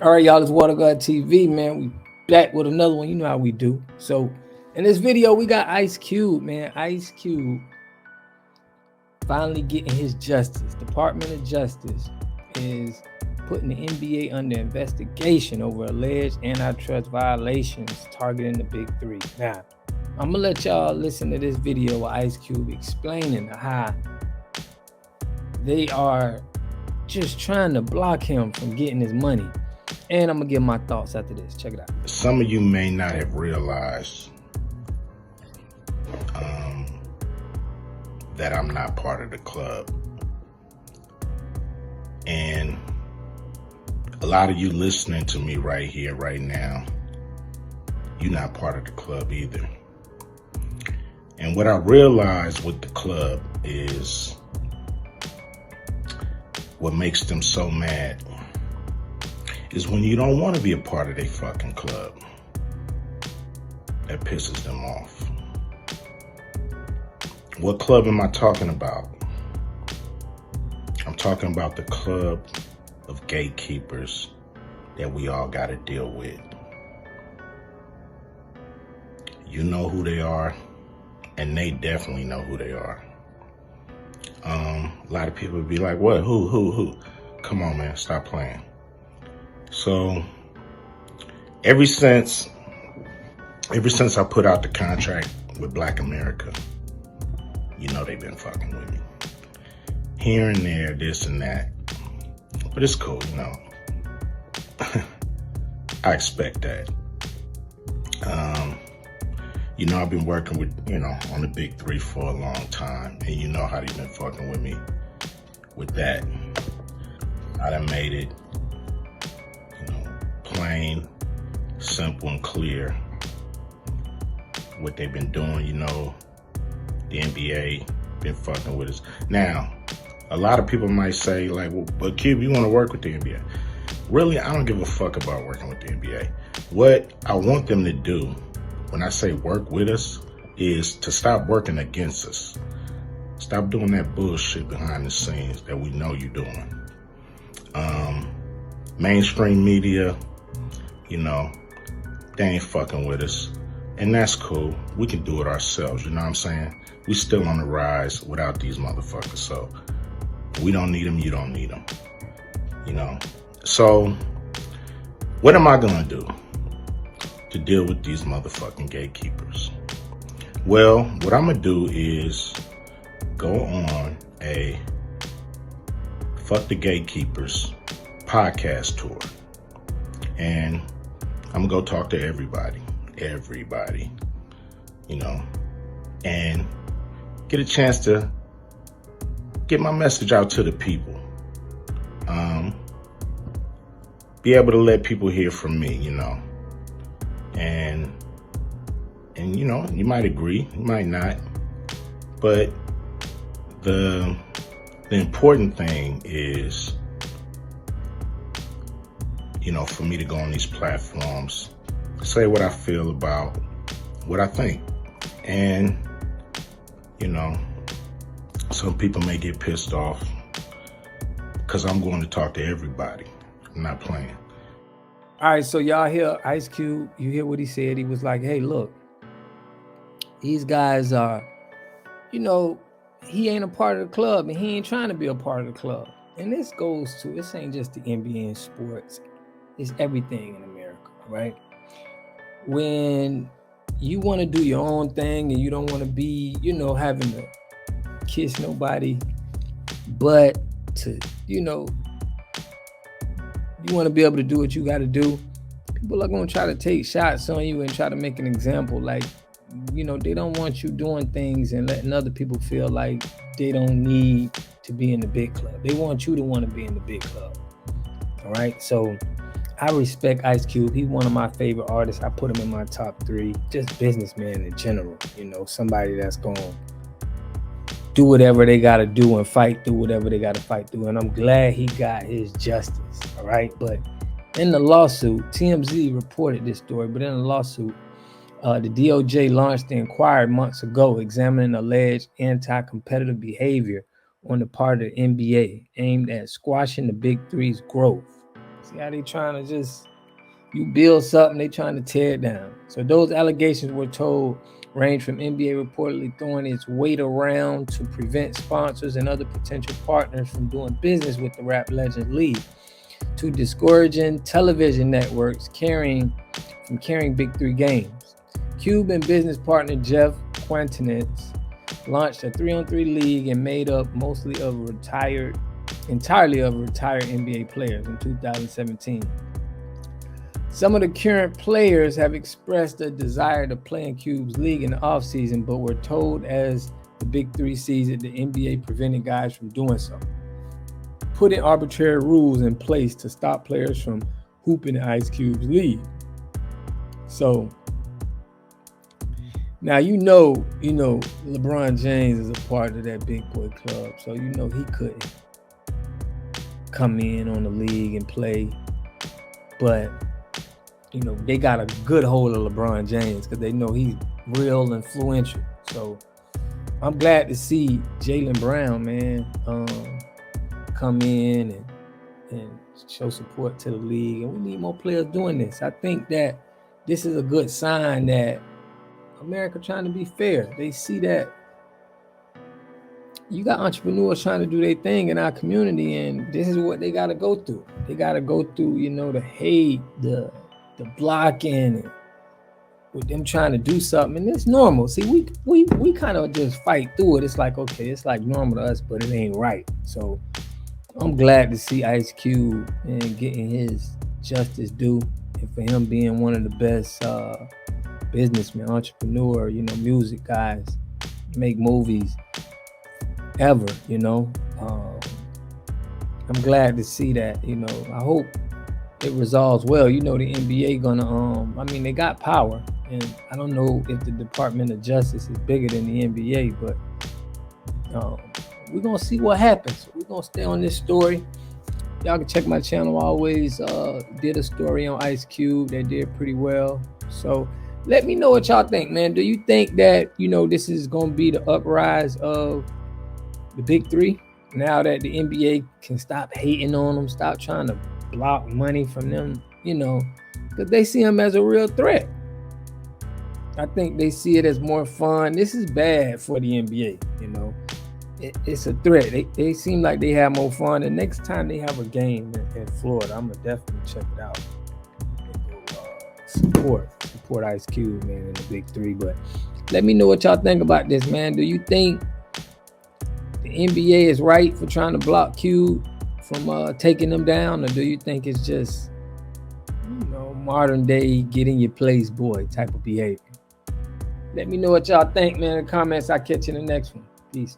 All right, y'all, it's Water God TV, man. We back with another one. You know how we do. So, in this video, we got Ice Cube, man. Ice Cube finally getting his justice. Department of Justice is putting the NBA under investigation over alleged antitrust violations targeting the Big Three. Now, I'm gonna let y'all listen to this video with Ice Cube explaining how they are just trying to block him from getting his money. And I'm gonna give my thoughts after this. Check it out. Some of you may not have realized that I'm not part of the club. And a lot of you listening to me right here, right now, you're not part of the club either. And what I realized with the club is what makes them so mad is when you don't want to be a part of their fucking club. That pisses them off. What club am I talking about? I'm talking about the club of gatekeepers that we all got to deal with. You know who they are, and they definitely know who they are. A lot of people would be like, what? Who? Come on, man, stop playing. So, ever since I put out the contract with Black America, you know they've been fucking with me. Here and there, this and that. But it's cool, you know. I expect that. You know, I've been working with, on the Big Three for a long time. And you know how they've been fucking with me with that. I done made it, plain, simple, and clear what they've been doing. The NBA been fucking with us. Now, a lot of people might say, like, well, but Cube, you want to work with the NBA? Really, I don't give a fuck about working with the NBA. What I want them to do, when I say work with us, is to stop working against us. Stop doing that bullshit behind the scenes that we know you're doing. Mainstream media, they ain't fucking with us. And that's cool. We can do it ourselves, you know what I'm saying? We still on the rise without these motherfuckers. So we don't need them, you don't need them. So what am I gonna do to deal with these motherfucking gatekeepers? Well, what I'm gonna do is go on a Fuck the Gatekeepers podcast tour. And I'm gonna go talk to everybody, and get a chance to get my message out to the people. Be able to let people hear from me, and you might agree, you might not, but the important thing is, for me to go on these platforms, say what I feel about what I think. And, some people may get pissed off because I'm going to talk to everybody. I'm not playing. All right, so y'all hear Ice Cube, you hear what he said. He was like, hey, look, these guys are, he ain't a part of the club and he ain't trying to be a part of the club. And this ain't just the NBA and sports. It's everything in America, right? When you want to do your own thing and you don't want to be, having to kiss nobody, but to, you want to be able to do what you got to do, people are going to try to take shots on you and try to make an example. Like, they don't want you doing things and letting other people feel like they don't need to be in the big club. They want you to want to be in the big club. All right. So I respect Ice Cube. He's one of my favorite artists. I put him in my top 3. Just businessman in general. Somebody that's going to do whatever they got to do and fight through whatever they got to fight through. And I'm glad he got his justice. All right. But in the lawsuit, TMZ reported this story, but in the lawsuit, the DOJ launched the inquiry months ago examining alleged anti-competitive behavior on the part of the NBA aimed at squashing the Big Three's growth. See how they trying to just, you build something, they trying to tear it down. So those allegations, we're told, range from NBA reportedly throwing its weight around to prevent sponsors and other potential partners from doing business with the Rap Legends League, to discouraging television networks carrying BIG3 games. Cube and business partner Jeff Quantinitz launched a 3-on-3 league and made up entirely of retired NBA players in 2017. Some of the current players have expressed a desire to play in Cube's league in the offseason, but were told as the BIG3 sees it, the NBA prevented guys from doing so, putting arbitrary rules in place to stop players from hooping in Ice Cube's league. So now LeBron James is a part of that big boy club, so he couldn't come in on the league and play, but they got a good hold of LeBron James because they know he's real influential. So I'm glad to see Jaylen Brown, man, come in and show support to the league. And we need more players doing this. I think that this is a good sign that America trying to be fair. They see that you got entrepreneurs trying to do their thing in our community, and this is what they got to go through. They got to go through, the hate, the blocking, and with them trying to do something, and it's normal. See, we kind of just fight through it. It's like, okay, it's like normal to us, but it ain't right. So I'm glad to see Ice Cube and getting his justice due, and for him being one of the best businessmen, entrepreneur, music guys, make movies ever. I'm glad to see that. I hope it resolves well. The NBA gonna they got power, and I don't know if the Department of Justice is bigger than the NBA, but we're gonna see what happens. We're gonna stay on this story. Y'all can check my channel. I always did a story on Ice Cube that did pretty well. So let me know what y'all think, man. Do you think that this is gonna be the uprise of the BIG3 now that the NBA can stop hating on them, stop trying to block money from them, because they see them as a real threat? I think they see it as more fun. This is bad for the NBA, it's a threat. They seem like they have more fun. The next time they have a game in Florida, I'm gonna definitely check it out and go support Ice Cube, man, in the BIG3. But let me know what y'all think about this, man. Do you think the NBA is right for trying to block Cube from taking them down, or do you think it's just modern day get in your place boy type of behavior? Let me know what y'all think, man, in the comments. I'll catch you in the next one. Peace.